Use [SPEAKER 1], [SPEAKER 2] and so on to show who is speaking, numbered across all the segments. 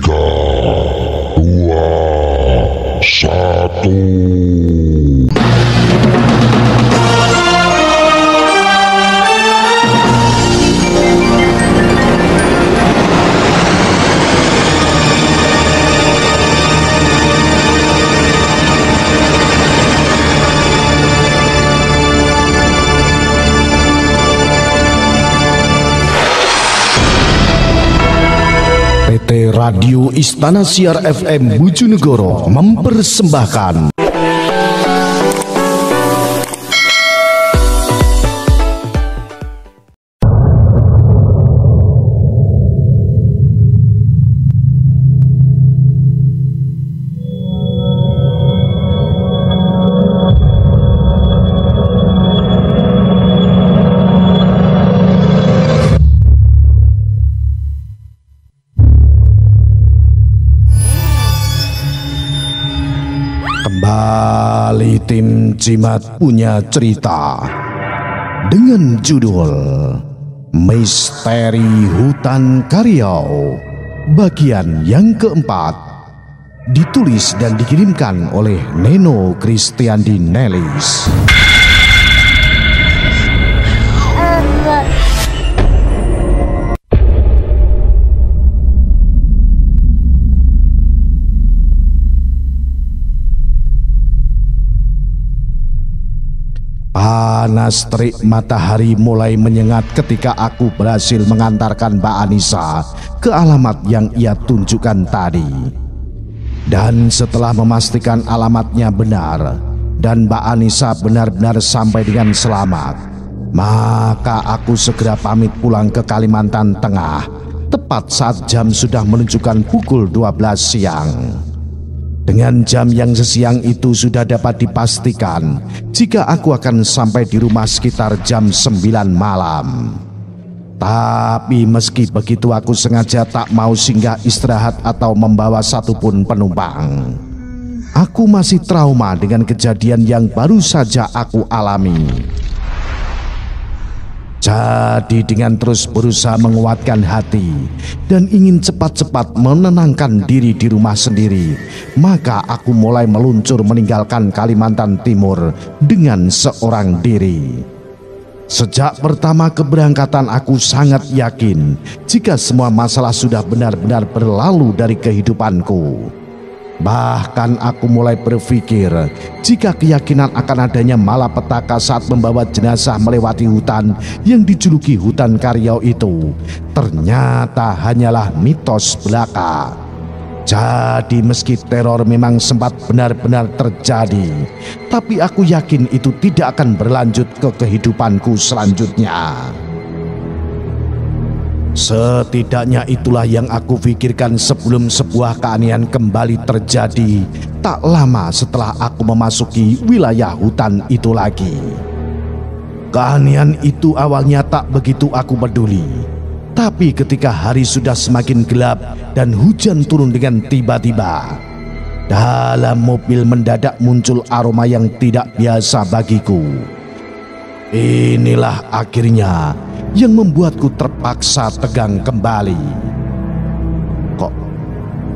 [SPEAKER 1] 3, 2, 1.
[SPEAKER 2] PT Radio Istana Siar FM Bojonegoro mempersembahkan kembali tim Jimat punya cerita dengan judul Misteri Hutan Karyau bagian yang keempat, ditulis dan dikirimkan oleh Neno Kristiandi Nelis. Panas terik matahari mulai menyengat ketika aku berhasil mengantarkan Mbak Anissa ke alamat yang ia tunjukkan tadi. Dan setelah memastikan alamatnya benar dan Mbak Anissa benar-benar sampai dengan selamat, maka aku segera pamit pulang ke Kalimantan Tengah tepat saat jam sudah menunjukkan pukul 12 siang. Dengan jam yang sesiang itu sudah dapat dipastikan jika aku akan sampai di rumah sekitar jam 9 malam. Tapi meski begitu aku sengaja tak mau singgah istirahat atau membawa satupun penumpang. Aku masih trauma dengan kejadian yang baru saja aku alami. Jadi dengan terus berusaha menguatkan hati dan ingin cepat-cepat menenangkan diri di rumah sendiri, maka aku mulai meluncur meninggalkan Kalimantan Timur dengan seorang diri. Sejak pertama keberangkatan aku sangat yakin jika semua masalah sudah benar-benar berlalu dari kehidupanku. Bahkan aku mulai berpikir jika keyakinan akan adanya malapetaka saat membawa jenazah melewati hutan yang dijuluki hutan Karyau itu ternyata hanyalah mitos belaka. Jadi meski teror memang sempat benar-benar terjadi, tapi aku yakin itu tidak akan berlanjut ke kehidupanku selanjutnya. Setidaknya itulah yang aku pikirkan sebelum sebuah keanehan kembali terjadi tak lama setelah aku memasuki wilayah hutan itu lagi. Keanehan itu awalnya tak begitu aku peduli, tapi ketika hari sudah semakin gelap dan hujan turun dengan tiba-tiba, dalam mobil mendadak muncul aroma yang tidak biasa bagiku. Inilah akhirnya yang membuatku terpaksa tegang kembali. Kok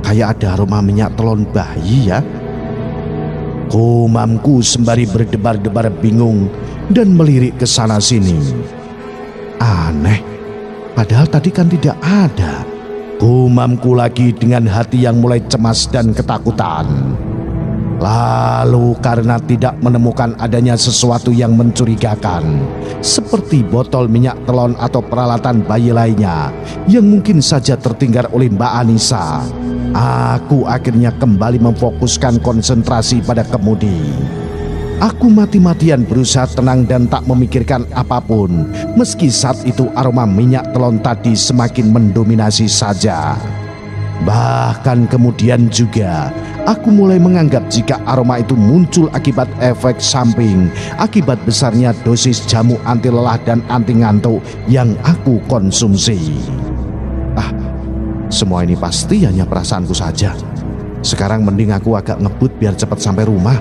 [SPEAKER 2] kayak ada aroma minyak telon bayi ya? Gumamku sembari berdebar-debar bingung dan melirik ke sana sini. Aneh, padahal tadi kan tidak ada. Gumamku lagi dengan hati yang mulai cemas dan ketakutan. Lalu karena tidak menemukan adanya sesuatu yang mencurigakan, seperti botol minyak telon atau peralatan bayi lainnya yang mungkin saja tertinggal oleh Mbak Anissa, aku akhirnya kembali memfokuskan konsentrasi pada kemudi. Aku mati-matian berusaha tenang dan tak memikirkan apapun, meski saat itu aroma minyak telon tadi semakin mendominasi saja. Bahkan kemudian juga aku mulai menganggap jika aroma itu muncul akibat efek samping akibat besarnya dosis jamu anti lelah dan anti ngantuk yang aku konsumsi. Semua ini pasti hanya perasaanku saja. Sekarang mending aku agak ngebut biar cepat sampai rumah.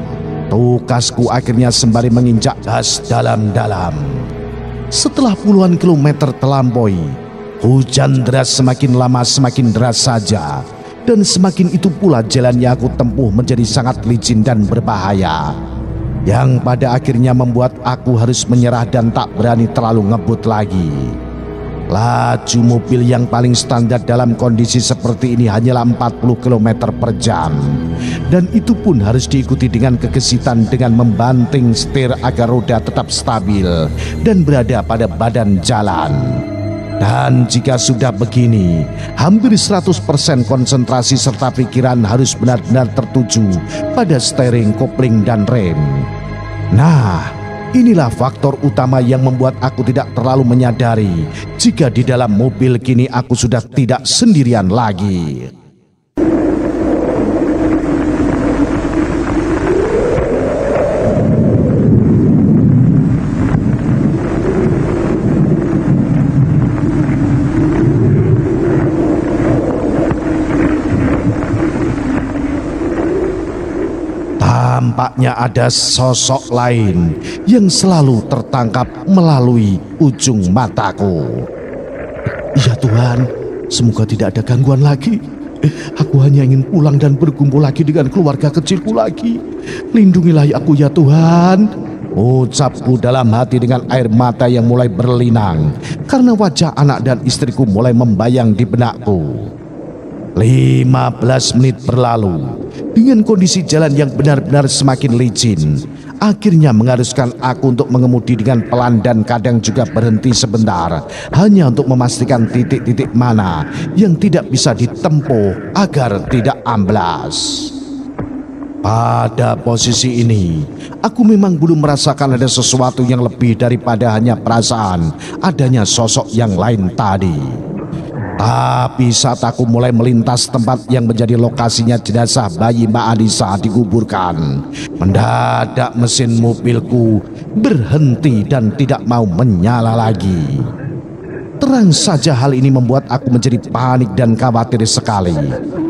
[SPEAKER 2] Tugasku akhirnya sembari menginjak gas dalam-dalam. Setelah puluhan kilometer terlampaui, hujan deras semakin lama semakin deras saja, dan semakin itu pula jalan yang aku tempuh menjadi sangat licin dan berbahaya, yang pada akhirnya membuat aku harus menyerah dan tak berani terlalu ngebut lagi. Laju mobil yang paling standar dalam kondisi seperti ini hanyalah 40 km per jam, dan itu pun harus diikuti dengan kegesitan dengan membanting setir agar roda tetap stabil dan berada pada badan jalan. Dan jika sudah begini, hampir 100% konsentrasi serta pikiran harus benar-benar tertuju pada steering, kopling, dan rem. Nah, inilah faktor utama yang membuat aku tidak terlalu menyadari jika di dalam mobil kini aku sudah tidak sendirian lagi. Tampaknya ada sosok lain yang selalu tertangkap melalui ujung mataku. Ya Tuhan, semoga tidak ada gangguan lagi. Aku hanya ingin pulang dan berkumpul lagi dengan keluarga kecilku lagi. Lindungilah aku ya Tuhan, ucapku dalam hati dengan air mata yang mulai berlinang karena wajah anak dan istriku mulai membayang di benakku. 15 menit berlalu dengan kondisi jalan yang benar-benar semakin licin, akhirnya mengharuskan aku untuk mengemudi dengan pelan dan kadang juga berhenti sebentar hanya untuk memastikan titik-titik mana yang tidak bisa ditempuh agar tidak amblas. Pada posisi ini, aku memang belum merasakan ada sesuatu yang lebih daripada hanya perasaan adanya sosok yang lain tadi. Tapi saat aku mulai melintas tempat yang menjadi lokasinya jenazah bayi Mbak Anissa dikuburkan, mendadak mesin mobilku berhenti dan tidak mau menyala lagi. Terang saja hal ini membuat aku menjadi panik dan khawatir sekali.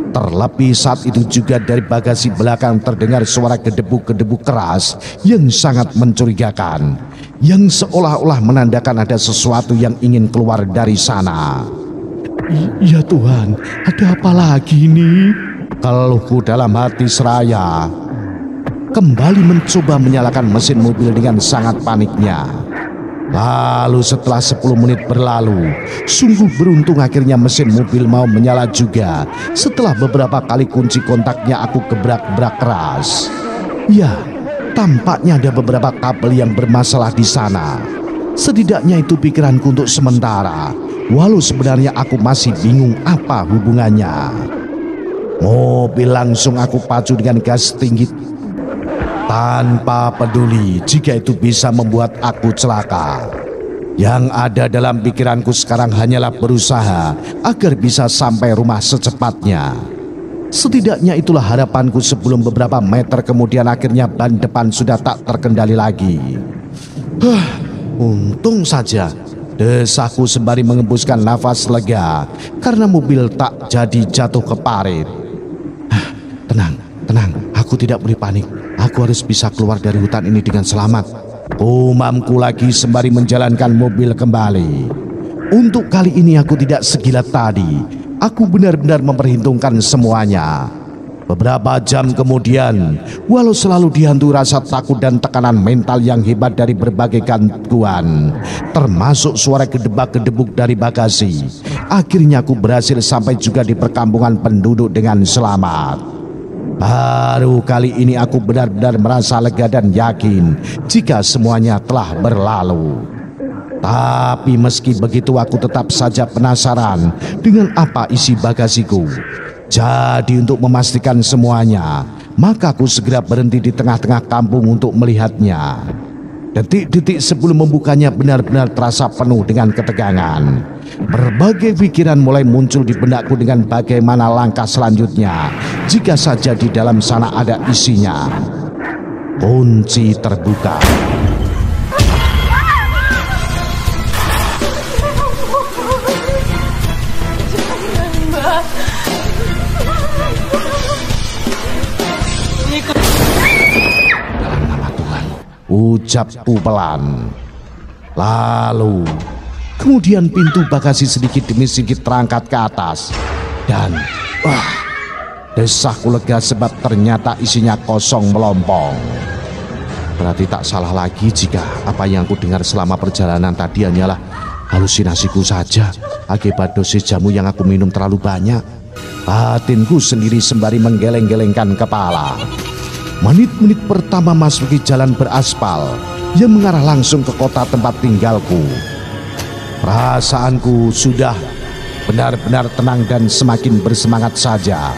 [SPEAKER 2] Terlebih saat itu juga dari bagasi belakang terdengar suara gedebuk-gedebuk keras yang sangat mencurigakan, yang seolah-olah menandakan ada sesuatu yang ingin keluar dari sana. Ya Tuhan, ada apa lagi nih? Keluhku dalam hati seraya. Kembali mencoba menyalakan mesin mobil dengan sangat paniknya. Lalu setelah 10 menit berlalu, sungguh beruntung akhirnya mesin mobil mau menyala juga. Setelah beberapa kali kunci kontaknya aku gebrak-gebrak keras. Ya, tampaknya ada beberapa kabel yang bermasalah di sana. Setidaknya itu pikiranku untuk sementara, walau sebenarnya aku masih bingung apa hubungannya. Mobil langsung aku pacu dengan gas tinggi tanpa peduli jika itu bisa membuat aku celaka. Yang ada dalam pikiranku sekarang hanyalah berusaha agar bisa sampai rumah secepatnya. Setidaknya itulah harapanku sebelum beberapa meter kemudian akhirnya ban depan sudah tak terkendali lagi. Untung saja, desahku sembari mengembuskan nafas lega karena mobil tak jadi jatuh ke parit. Tenang, aku tidak boleh panik. Aku harus bisa keluar dari hutan ini dengan selamat. Umamku lagi sembari menjalankan mobil kembali. Untuk kali ini aku tidak segila tadi. Aku benar-benar memperhitungkan semuanya. Beberapa jam kemudian, walau selalu dihantui rasa takut dan tekanan mental yang hebat dari berbagai gangguan, termasuk suara gedebak-gedebuk dari bagasi, akhirnya aku berhasil sampai juga di perkampungan penduduk dengan selamat. Baru kali ini aku benar-benar merasa lega dan yakin jika semuanya telah berlalu. Tapi meski begitu aku tetap saja penasaran dengan apa isi bagasiku. Jadi untuk memastikan semuanya, maka aku segera berhenti di tengah-tengah kampung untuk melihatnya. Detik-detik sebelum membukanya benar-benar terasa penuh dengan ketegangan. Berbagai pikiran mulai muncul di benakku dengan bagaimana langkah selanjutnya jika saja di dalam sana ada isinya. Kunci terbuka. Dalam nama Tuhan, ucapku pelan. Lalu kemudian pintu bagasi sedikit demi sedikit terangkat ke atas. Dan Desahku lega sebab ternyata isinya kosong melompong. Berarti tak salah lagi jika apa yang aku dengar selama perjalanan tadi hanyalah halusinasiku saja akibat dosis jamu yang aku minum terlalu banyak. Batinku sendiri sembari menggeleng-gelengkan kepala. Menit-menit pertama masuki jalan beraspal yang mengarah langsung ke kota tempat tinggalku. Perasaanku sudah benar-benar tenang dan semakin bersemangat saja.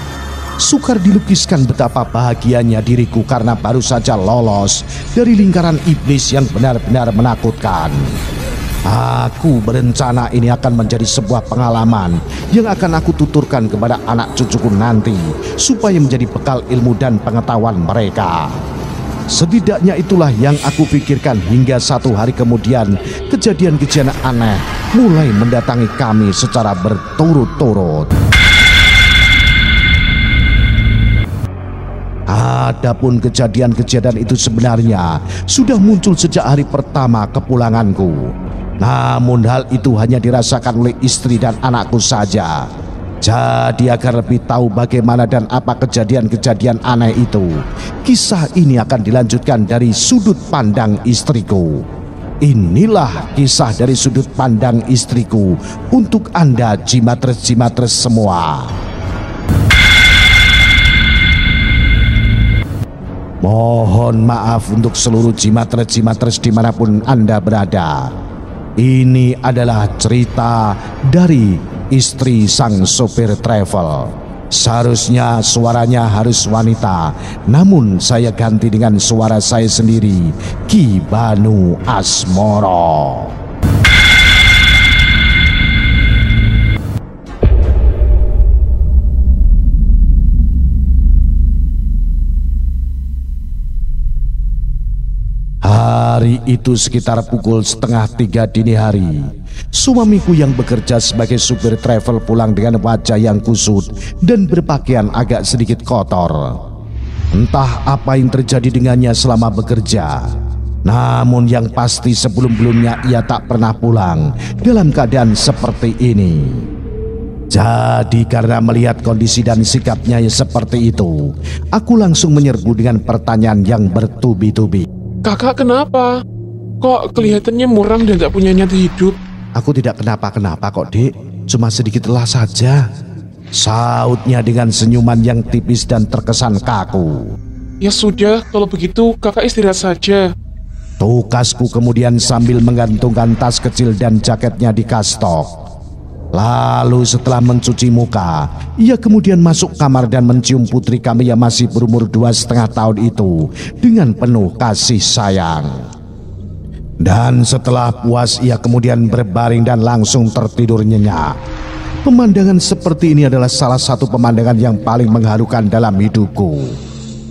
[SPEAKER 2] Sukar dilukiskan betapa bahagianya diriku karena baru saja lolos dari lingkaran iblis yang benar-benar menakutkan. Aku berencana ini akan menjadi sebuah pengalaman yang akan aku tuturkan kepada anak cucuku nanti supaya menjadi bekal ilmu dan pengetahuan mereka. Setidaknya itulah yang aku pikirkan hingga satu hari kemudian kejadian-kejadian aneh mulai mendatangi kami secara berturut-turut. Adapun kejadian-kejadian itu sebenarnya sudah muncul sejak hari pertama kepulanganku. Namun hal itu hanya dirasakan oleh istri dan anakku saja. Jadi agar lebih tahu bagaimana dan apa kejadian-kejadian aneh itu, kisah ini akan dilanjutkan dari sudut pandang istriku. Inilah kisah dari sudut pandang istriku untuk Anda jimatres-jimatres semua. Mohon maaf untuk seluruh jimatres-jimatres dimanapun Anda berada. Ini adalah cerita dari istri sang sopir travel. Seharusnya suaranya harus wanita, namun saya ganti dengan suara saya sendiri, Ki Banu Asmoro. Hari itu sekitar pukul 2:30 dini hari. Suamiku yang bekerja sebagai supir travel pulang dengan wajah yang kusut dan berpakaian agak sedikit kotor. Entah apa yang terjadi dengannya selama bekerja. Namun yang pasti sebelum-belumnya ia tak pernah pulang dalam keadaan seperti ini. Jadi karena melihat kondisi dan sikapnya yang seperti itu, aku langsung menyerbu dengan pertanyaan yang bertubi-tubi.
[SPEAKER 3] Kakak kenapa? Kok kelihatannya muram dan tak punya niat hidup?
[SPEAKER 2] Aku tidak kenapa-kenapa kok, Dek. Cuma sedikit lelah saja, sautnya dengan senyuman yang tipis dan terkesan kaku.
[SPEAKER 3] Ya sudah, kalau begitu kakak istirahat saja.
[SPEAKER 2] Tukasku kemudian sambil menggantungkan tas kecil dan jaketnya di kastok. Lalu setelah mencuci muka, ia kemudian masuk kamar dan mencium putri kami yang masih berumur 2,5 tahun itu dengan penuh kasih sayang. Dan setelah puas ia kemudian berbaring dan langsung tertidur nyenyak. Pemandangan seperti ini adalah salah satu pemandangan yang paling mengharukan dalam hidupku.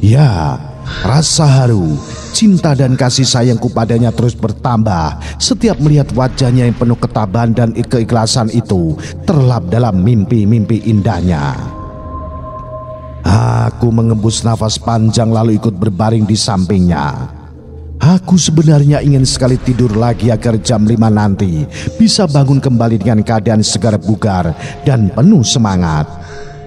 [SPEAKER 2] Ya, rasa haru, cinta dan kasih sayangku padanya terus bertambah setiap melihat wajahnya yang penuh ketabahan dan keikhlasan itu terlelap dalam mimpi-mimpi indahnya. Aku mengembus nafas panjang lalu ikut berbaring di sampingnya. Aku sebenarnya ingin sekali tidur lagi agar jam 5 nanti bisa bangun kembali dengan keadaan segar bugar dan penuh semangat.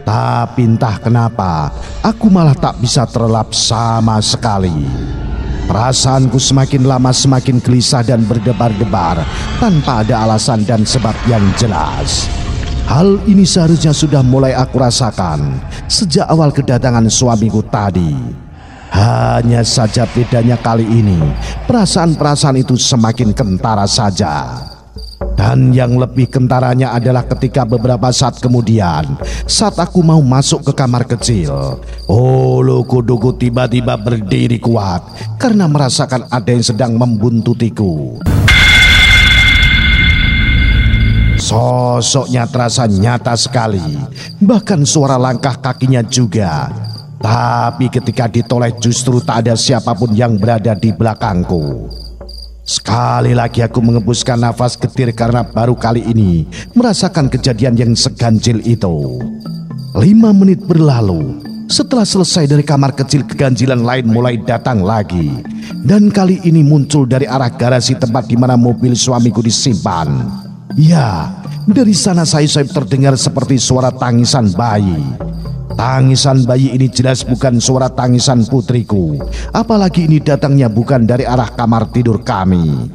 [SPEAKER 2] Tapi entah kenapa aku malah tak bisa terlelap sama sekali. Perasaanku semakin lama semakin gelisah dan berdebar-debar tanpa ada alasan dan sebab yang jelas. Hal ini seharusnya sudah mulai aku rasakan sejak awal kedatangan suamiku tadi. Hanya saja bedanya kali ini perasaan-perasaan itu semakin kentara saja. Dan yang lebih kentaranya adalah ketika beberapa saat kemudian, saat aku mau masuk ke kamar kecil, Ulu Kuduku tiba-tiba berdiri kuat karena merasakan ada yang sedang membuntutiku. Sosoknya terasa nyata sekali, bahkan suara langkah kakinya juga. Tapi ketika ditoleh justru tak ada siapapun yang berada di belakangku. Sekali lagi aku mengembuskan nafas getir karena baru kali ini merasakan kejadian yang seganjil itu. 5 menit berlalu. Setelah selesai dari kamar kecil, keganjilan lain mulai datang lagi. Dan kali ini muncul dari arah garasi tempat di mana mobil suamiku disimpan. Ya, dari sana sayup-sayup terdengar seperti suara tangisan bayi. Tangisan bayi ini jelas bukan suara tangisan putriku. Apalagi ini datangnya bukan dari arah kamar tidur kami.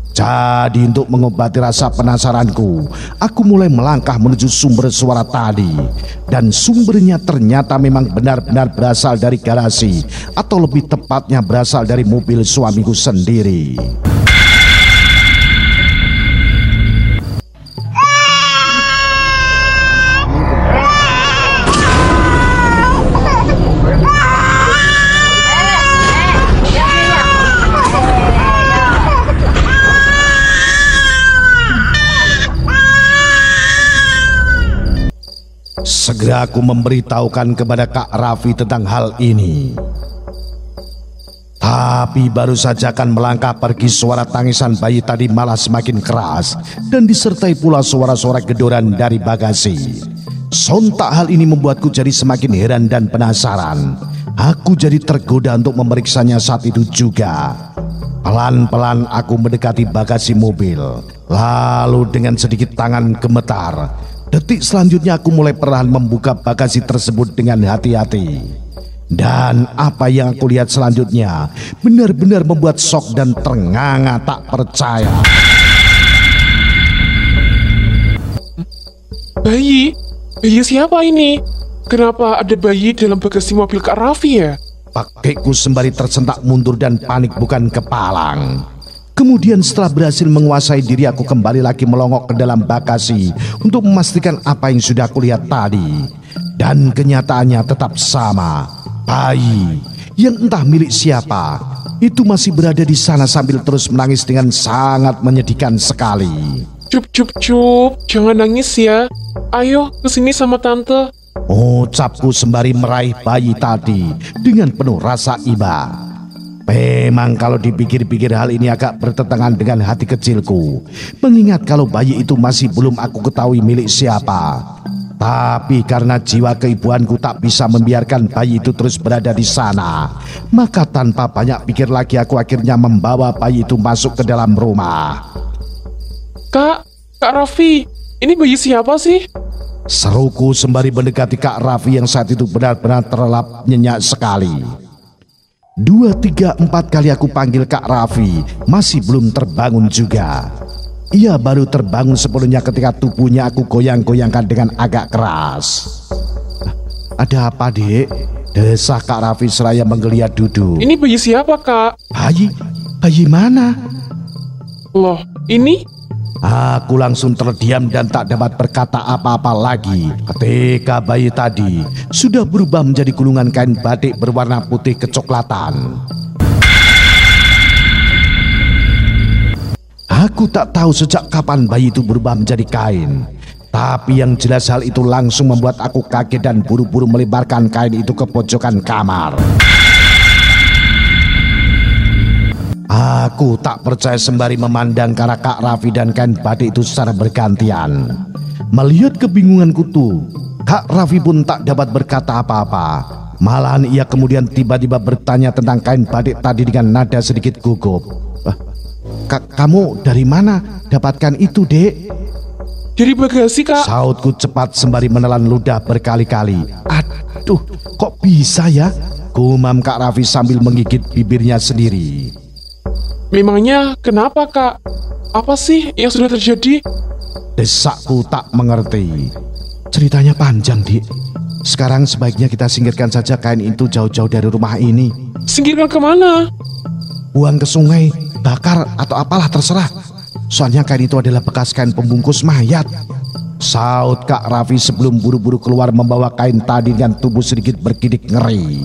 [SPEAKER 2] Jadi untuk mengobati rasa penasaranku, aku mulai melangkah menuju sumber suara tadi. Dan sumbernya ternyata memang benar-benar berasal dari garasi, atau lebih tepatnya berasal dari mobil suamiku sendiri. Segera aku memberitahukan kepada Kak Raffi tentang hal ini. Tapi baru saja akan melangkah pergi, suara tangisan bayi tadi malah semakin keras dan disertai pula suara-suara gedoran dari bagasi. Sontak hal ini membuatku jadi semakin heran dan penasaran. Aku jadi tergoda untuk memeriksanya saat itu juga. Pelan-pelan aku mendekati bagasi mobil. Lalu dengan sedikit tangan gemetar, detik selanjutnya aku mulai perlahan membuka bagasi tersebut dengan hati-hati. Dan apa yang aku lihat selanjutnya benar-benar membuat shock dan ternganga tak percaya.
[SPEAKER 3] Bayi? Bayi siapa ini? Kenapa ada bayi dalam bagasi mobil Kak Raffi ya?
[SPEAKER 2] Pakaiku sembari tersentak mundur dan panik bukan kepalang. Kemudian setelah berhasil menguasai diri, aku kembali lagi melongok ke dalam bagasi untuk memastikan apa yang sudah aku lihat tadi. Dan kenyataannya tetap sama. Bayi yang entah milik siapa itu masih berada di sana sambil terus menangis dengan sangat menyedihkan sekali.
[SPEAKER 3] Cup, jangan nangis ya. Ayo kesini sama tante.
[SPEAKER 2] Ucapku sembari meraih bayi tadi dengan penuh rasa iba. Memang kalau dipikir-pikir hal ini agak bertentangan dengan hati kecilku, mengingat kalau bayi itu masih belum aku ketahui milik siapa. Tapi karena jiwa keibuanku tak bisa membiarkan bayi itu terus berada di sana, maka tanpa banyak pikir lagi aku akhirnya membawa bayi itu masuk ke dalam rumah.
[SPEAKER 3] Kak Raffi, ini bayi siapa sih?
[SPEAKER 2] Seruku sembari mendekati Kak Raffi yang saat itu benar-benar terlelap nyenyak sekali. 2, 3, 4 kali aku panggil Kak Raffi, masih belum terbangun juga. Ia baru terbangun sepenuhnya ketika tubuhnya aku goyang-goyangkan dengan agak keras. Ada apa, Dek? Desah Kak Raffi seraya menggeliat duduk.
[SPEAKER 3] Ini bayi siapa, Kak?
[SPEAKER 2] Bayi mana?
[SPEAKER 3] Loh, ini?
[SPEAKER 2] Aku langsung terdiam dan tak dapat berkata apa-apa lagi ketika bayi tadi sudah berubah menjadi gulungan kain batik berwarna putih kecoklatan. Aku tak tahu sejak kapan bayi itu berubah menjadi kain, tapi yang jelas hal itu langsung membuat aku kaget dan buru-buru melebarkan kain itu ke pojokan kamar. Aku tak percaya sembari memandang ke arah Kak Raffi dan kain batik itu secara bergantian. Melihat kebingunganku tuh, Kak Raffi pun tak dapat berkata apa-apa. Malahan ia kemudian tiba-tiba bertanya tentang kain batik tadi dengan nada sedikit gugup. Kamu dari mana dapatkan itu, Dek?
[SPEAKER 3] Dari bagasi, Kak.
[SPEAKER 2] Sautku cepat sembari menelan ludah berkali-kali. Aduh, kok bisa ya? Gumam Kak Raffi sambil menggigit bibirnya sendiri.
[SPEAKER 3] Memangnya kenapa, Kak? Apa sih yang sudah terjadi?
[SPEAKER 2] Desakku tak mengerti. Ceritanya panjang, Dik. Sekarang sebaiknya kita singkirkan saja kain itu jauh-jauh dari rumah ini.
[SPEAKER 3] Singkirkan kemana?
[SPEAKER 2] Buang ke sungai, bakar atau apalah terserah. Soalnya kain itu adalah bekas kain pembungkus mayat. Saut Kak Raffi sebelum buru-buru keluar membawa kain tadi dengan tubuh sedikit bergidik ngeri.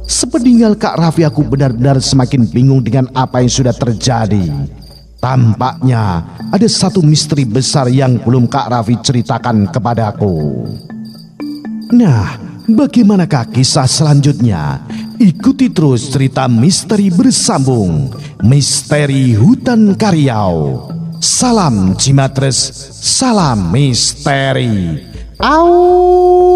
[SPEAKER 2] Sepeninggal Kak Raffi aku benar-benar semakin bingung dengan apa yang sudah terjadi. Tampaknya ada satu misteri besar yang belum Kak Raffi ceritakan kepadaku. Nah, bagaimanakah kisah selanjutnya? Ikuti terus cerita misteri bersambung. Misteri Hutan Karyau. Salam Cimatres, salam misteri. Au.